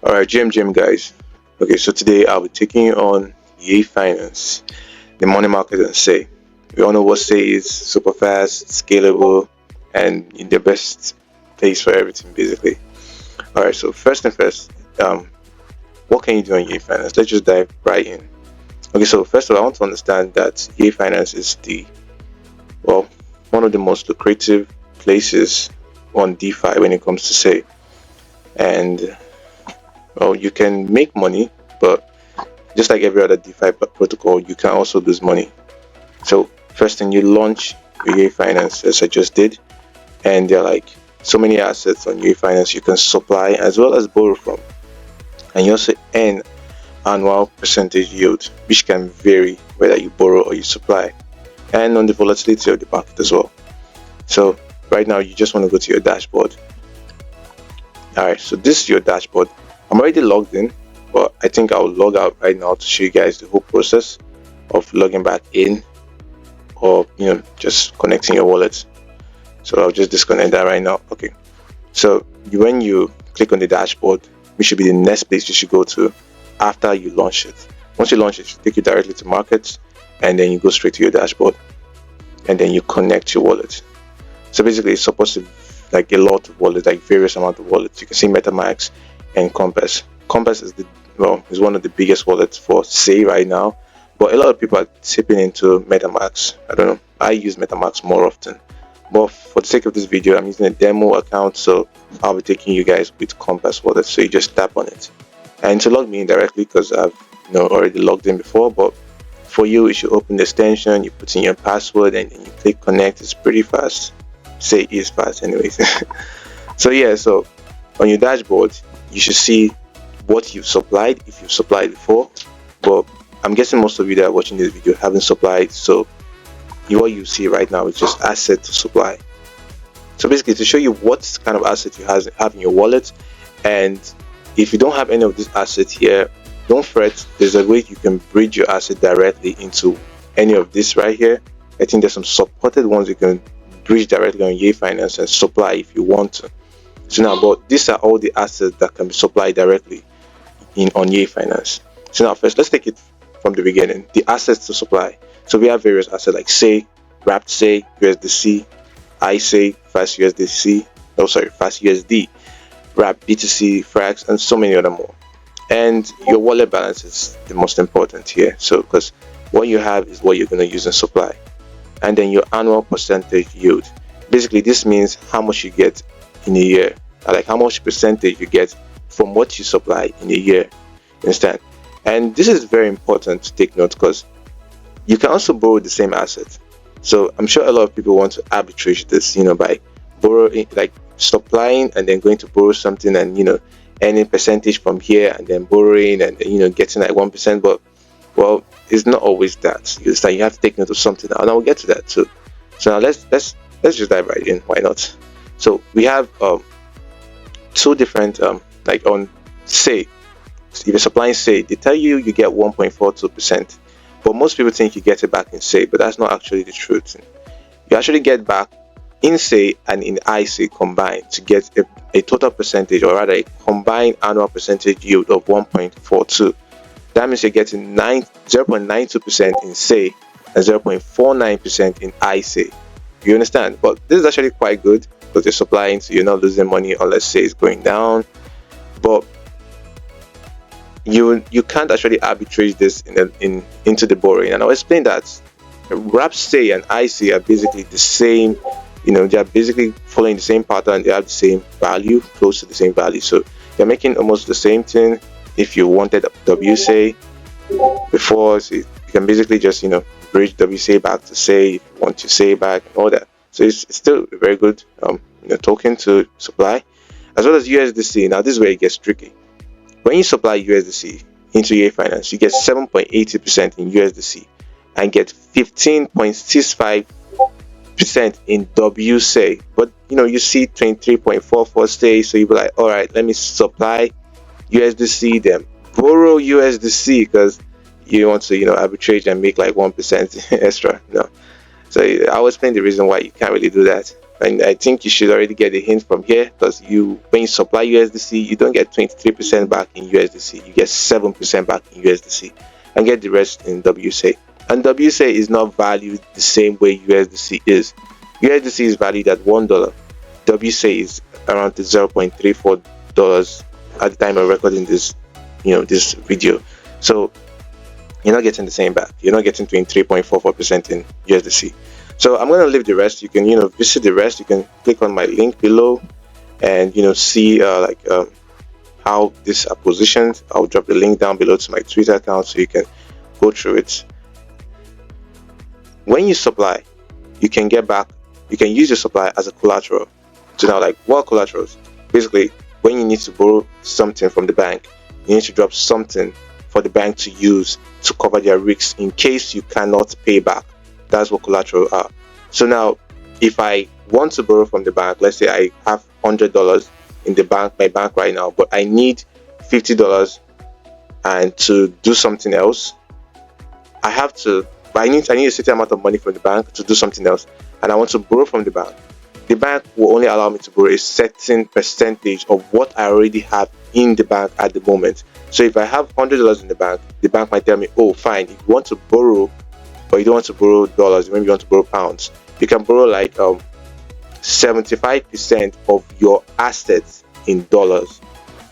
Alright, GM guys. Okay, so today I'll be taking you on Yei Finance, the money market and Say. We all know what Say is: super fast, scalable, and the best place for everything basically. Alright, so first and first, what can you do on Yei Finance? Let's just dive right in. Okay, so first of all, I want to understand that Yei Finance is one of the most lucrative places on DeFi when it comes to Say. And you can make money, but just like every other DeFi protocol, you can also lose money. So first thing, you launch your Yei Finance, as I just did, and there are like so many assets on Yei Finance you can supply as well as borrow from, and you also earn annual percentage yield, which can vary whether you borrow or you supply, and on the volatility of the market as well. So right now, you just want to go to your dashboard. Alright, so this is your dashboard. I'm already logged in, but I think I'll log out right now to show you guys the whole process of logging back in, or just connecting your wallet. So I'll just disconnect that right now. Okay, so when you click on the dashboard, which should be the next place you should go to after you launch it. Once you launch it, it should take you directly to markets, and then you go straight to your dashboard, and then you connect your wallet. So basically, it's supposed to like a lot of wallets, like various amount of wallets. You can see MetaMask and Compass. Compass is is one of the biggest wallets for Say right now, but a lot of people are tipping into MetaMask. I don't know. I use MetaMask more often, but for the sake of this video, I'm using a demo account, so I'll be taking you guys with Compass wallet. So you just tap on it, and to log me in directly, because I've already logged in before. But for you should open the extension, you put in your password, and then you click connect. It's pretty fast. Say is fast anyways. So yeah, so on your dashboard you should see what you've supplied if you've supplied before, but I'm guessing most of you that are watching this video haven't supplied, so what you see right now is just asset to supply. So basically, to show you what kind of asset you have in your wallet, and if you don't have any of this asset here, don't fret. There's a way you can bridge your asset directly into any of this right here. I think there's some supported ones you can bridge directly on Yei Finance and supply if you want to. So now, but these are all the assets that can be supplied directly on Yei Finance. So now, first, let's take it from the beginning. The assets to supply. So we have various assets like Say, Wrapped Say, USDC, iSay, Fast USDC, Fast USD, Wrapped BTC, Frax, and so many other more. And your wallet balance is the most important here. So because what you have is what you're going to use in supply. And then your annual percentage yield. Basically, this means how much you get in a year, like how much percentage you get from what you supply in a year. You understand? And this is very important to take note, because you can also borrow the same asset. So I'm sure a lot of people want to arbitrage this, by borrowing, like supplying and then going to borrow something, and earning percentage from here and then borrowing and getting like 1%. But well, it's not always that. You have to take note of something now, and I will get to that too. So now let's just dive right in. Why not? So we have two different like on Say. If you're supplying Say, they tell you get 1.42%, but most people think you get it back in Say, but that's not actually the truth. You actually get back in Say and in iSay combined to get a total percentage, or rather a combined annual percentage yield of 1.42. That means you're getting 0.92% in Say and 0.49% in iSay. You understand? But this is actually quite good, because you're supplying, so you're not losing money unless Say is going down. But you can't actually arbitrage this into the borrowing. And I'll explain that. Wrapped Say and iSay are basically the same. They are basically following the same pattern. They have the same value, close to the same value. So you're making almost the same thing. If you wanted WSay before, so you can basically just bridge WSay back to Say if you want to Say back and all that. So it's still a very good token to supply, as well as USDC. Now this is where it gets tricky. When you supply USDC into Yei Finance, you get 7.80% in USDC and get 15.65% in WSay. But you see 23.44 Say, so you be like, all right, let me supply USDC, then borrow USDC, because you want to arbitrage and make like 1% extra. No, so I'll explain the reason why you can't really do that. And I think you should already get a hint from here, because when you supply USDC, you don't get 23% back in USDC, you get 7% back in USDC, and get the rest in WSA. And WSA is not valued the same way USDC is. USDC is valued at $1. WSA is around the $0.34 at the time of recording this video. So you're not getting the same back. You're not getting 23.44% in USDC. So I'm going to leave the rest. You can visit the rest. You can click on my link below and see how these are positioned. I'll drop the link down below to my Twitter account so you can go through it. When you supply, you can use your supply as a collateral. So now, like, what collaterals? Basically, when you need to borrow something from the bank, you need to drop something for the bank to use to cover their risks in case you cannot pay back. That's what collateral are. So now, if I want to borrow from the bank, let's say I have $100 in my bank right now, but I need $50 and to do something else. I need a certain amount of money from the bank to do something else, and I want to borrow from the bank. The bank will only allow me to borrow a certain percentage of what I already have in the bank at the moment. So if I have $100 in the bank might tell me, oh, fine, if you want to borrow, but you don't want to borrow dollars, maybe you want to borrow pounds, you can borrow like 75% of your assets in dollars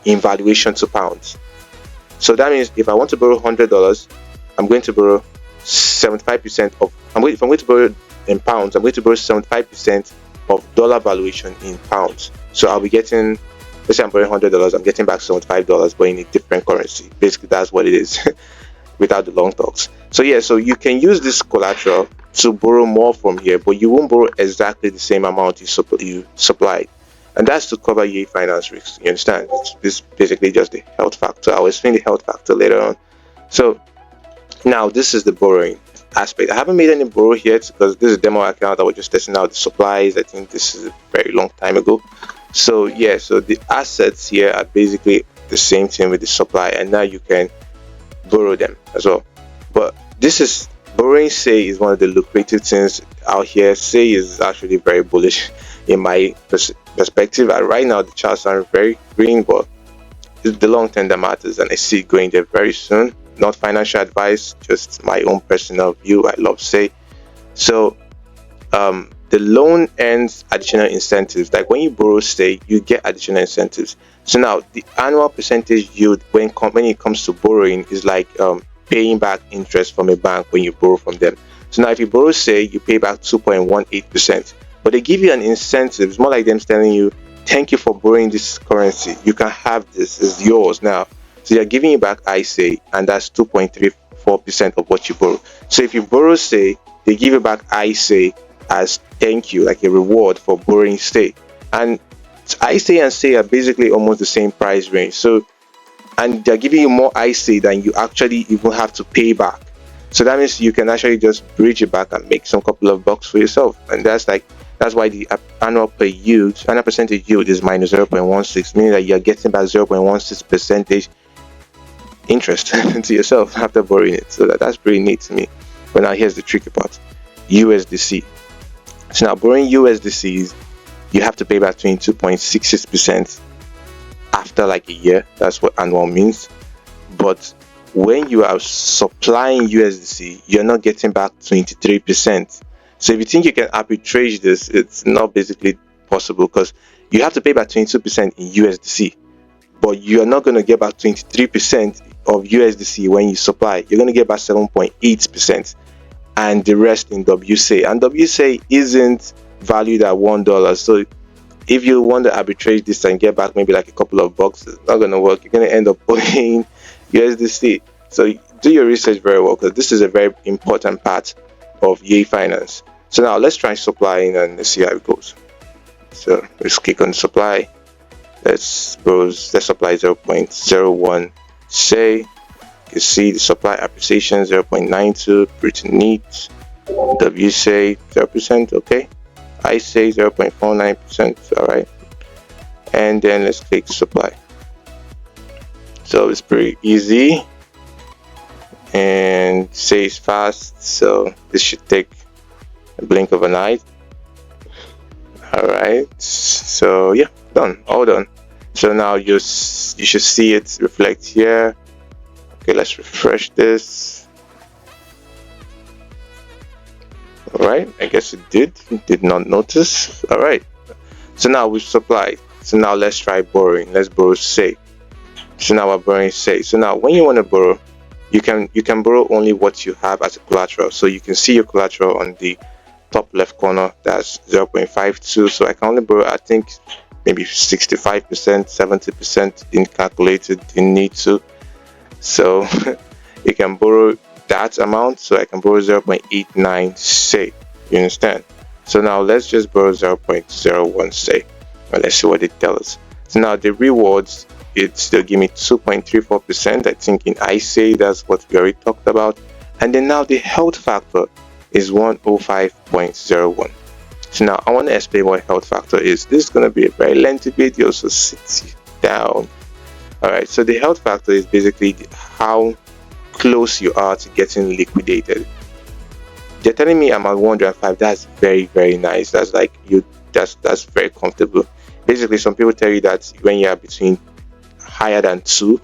in valuation to pounds. So that means if I want to borrow $100, I'm going to borrow 75% of. If I'm going to borrow in pounds, I'm going to borrow 75% of dollar valuation in pounds. So I'll be getting, let's say I'm borrowing $100, I'm getting back $75, but in a different currency. Basically, that's what it is, without the long talks. So yeah, so you can use this collateral to borrow more from here, but you won't borrow exactly the same amount you supplied. And that's to cover Yei Finance risks. You understand? This is basically just the health factor. I'll explain the health factor later on. So now this is the borrowing aspect. I haven't made any borrow yet because this is a demo account. I was just testing out the supplies. I think this is a very long time ago. So yeah, so the assets here are basically the same thing with the supply, and now you can borrow them as well. But this is borrowing. Say is one of the lucrative things out here. Say is actually very bullish in my perspective. And right now the charts are very green, but it's the long term that matters, and I see it going there very soon. Not financial advice, just my own personal view. I love Say. So the loan earns additional incentives. Like when you borrow Say, you get additional incentives. So now the annual percentage yield when it comes to borrowing is like paying back interest from a bank when you borrow from them. So now if you borrow Say, you pay back 2.18%, but they give you an incentive. It's more like them telling you, thank you for borrowing this currency, you can have this, it's yours now. So they're giving you back Say, and that's 2.34% of what you borrow. So if you borrow Say, they give you back Say as thank you, like a reward for borrowing Say. And Say and Say are basically almost the same price range. So, and they're giving you more Say than you actually even have to pay back. So that means you can actually just bridge it back and make some couple of bucks for yourself. And that's why the annual percentage yield is minus 0.16, meaning that you're getting back 0.16 percentage interest to yourself after borrowing it. So that's pretty neat to me. But now here's the tricky part: USDC. So now borrowing USDCs, you have to pay back 22.66% after like a year. That's what annual means. But when you are supplying USDC, you're not getting back 23%. So if you think you can arbitrage this, it's not basically possible, because you have to pay back 22% in USDC, but you're not going to get back 23% of USDC when you supply. You're going to get back 7.8%, and the rest in WSA. And WSA isn't valued at $1. So if you want to arbitrage this and get back maybe like a couple of bucks, it's not going to work. You're going to end up paying USDC. So do your research very well, because this is a very important part of Yei Finance. So now let's try supplying and let's see how it goes. So let's click on supply. Let's supply 0.01 Say. You see the supply appreciation 0.92, pretty neat. WSA 0%, okay. Say 0.49%, all right. And then let's click supply. So it's pretty easy, and Say is fast, so this should take a blink of an eye. All right, so yeah, done, all done. So now you should see it reflect here. Okay, let's refresh this. All right, I guess it did not notice. All right, so now we've supplied. So now let's try borrowing. Let's borrow say. So now we're borrowing say. So now when you want to borrow, you can borrow only what you have as a collateral. So you can see your collateral on the top left corner. That's 0.52. So I can only borrow, I think, maybe 65%, 70%. Didn't calculate it, didn't need to. So you can borrow that amount. So I can borrow 0.89 say. You understand? So now let's just borrow 0.01 say. Well, let's see what it tells us. So now the rewards, they'll give me 2.34%. I think in I say that's what we already talked about. And then now the health factor is 105.01. So now I want to explain what health factor is. This is going to be a very lengthy video, so sit down. Alright, so the health factor is basically how close you are to getting liquidated. They're telling me I'm at 105. That's very, very nice. That's like that's very comfortable. Basically, some people tell you that when you are between higher than 2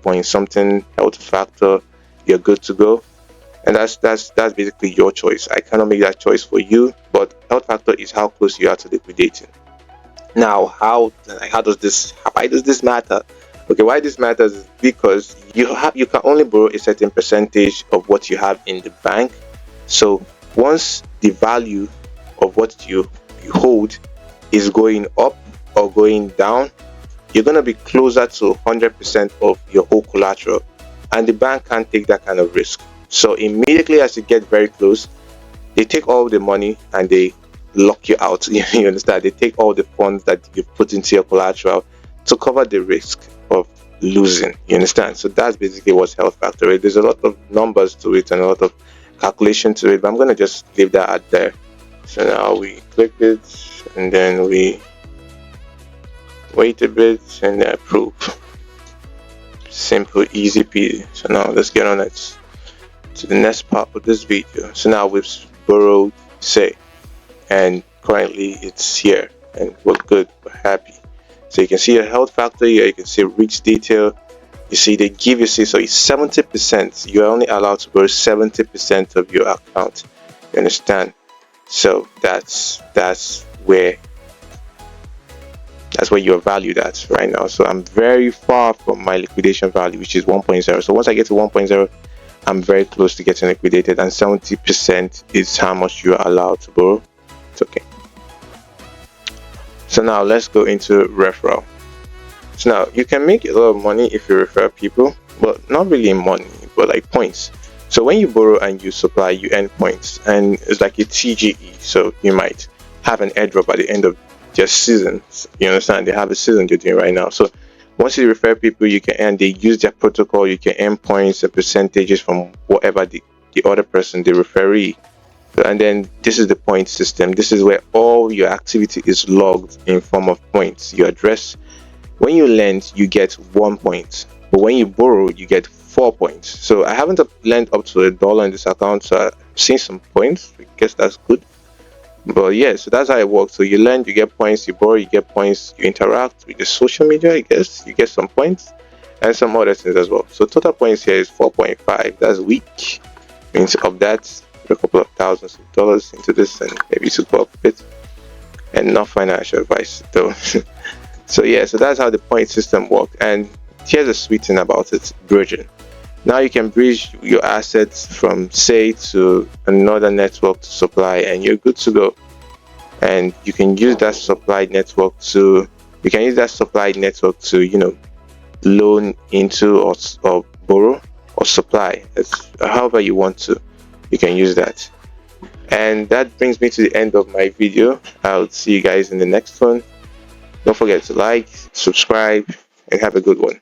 point something health factor, you're good to go. And that's basically your choice. I cannot make that choice for you, but health factor is how close you are to liquidating. Now, why does this matter? Okay, why this matters is because you can only borrow a certain percentage of what you have in the bank. So once the value of what you hold is going up or going down, you're going to be closer to 100% of your whole collateral, and the bank can't take that kind of risk. So immediately as you get very close, they take all the money and they lock you out. You understand? They take all the funds that you've put into your collateral to cover the risk of losing. You understand? So that's basically what's health factor. There's a lot of numbers to it and a lot of calculation to it, but I'm going to just leave that out there. So now we click it and then we wait a bit and then approve. Simple, easy peasy. So now let's get on it to the next part of this video. So now we've borrowed say, and currently it's here and we're good, we're happy. So you can see your health factor here, you can see rich detail. You see they give you, so it's 70%. You're only allowed to borrow 70% of your account. You understand? So that's where you're valued at right now. So I'm very far from my liquidation value, which is 1.0. So once I get to 1.0, I'm very close to getting liquidated, and 70% is how much you're allowed to borrow. It's okay. So now let's go into referral. So now you can make a lot of money if you refer people, but not really money, but like points. So when you borrow and you supply, you earn points, and it's like a TGE. So you might have an airdrop at the end of their season. You understand? They have a season they're doing right now. So once you refer people, you can earn. They use their protocol. You can earn points and percentages from whatever the other person, the referee. And then this is the point system. This is where all your activity is logged in form of points. Your address. When you lend, you get 1 point, but when you borrow, you get 4 points. So I haven't lent up to $1 in this account, so I've seen some points. I guess that's good. But yeah, so that's how it works. So you lend, you get points. You borrow, you get points. You interact with the social media, I guess you get some points, and some other things as well. So total points here is 4.5. That's weak. Means of that, a couple of thousands of dollars into this, and maybe to go up a bit. And not financial advice though. So yeah, so that's how the point system works. And here's the sweet thing about it: bridging. Now you can bridge your assets from say to another network to supply, and you're good to go. And you can use that supply network to loan into or borrow or supply. It's however you want to. You can use that. And that brings me to the end of my video. I'll see you guys in the next one. Don't forget to like, subscribe, and have a good one.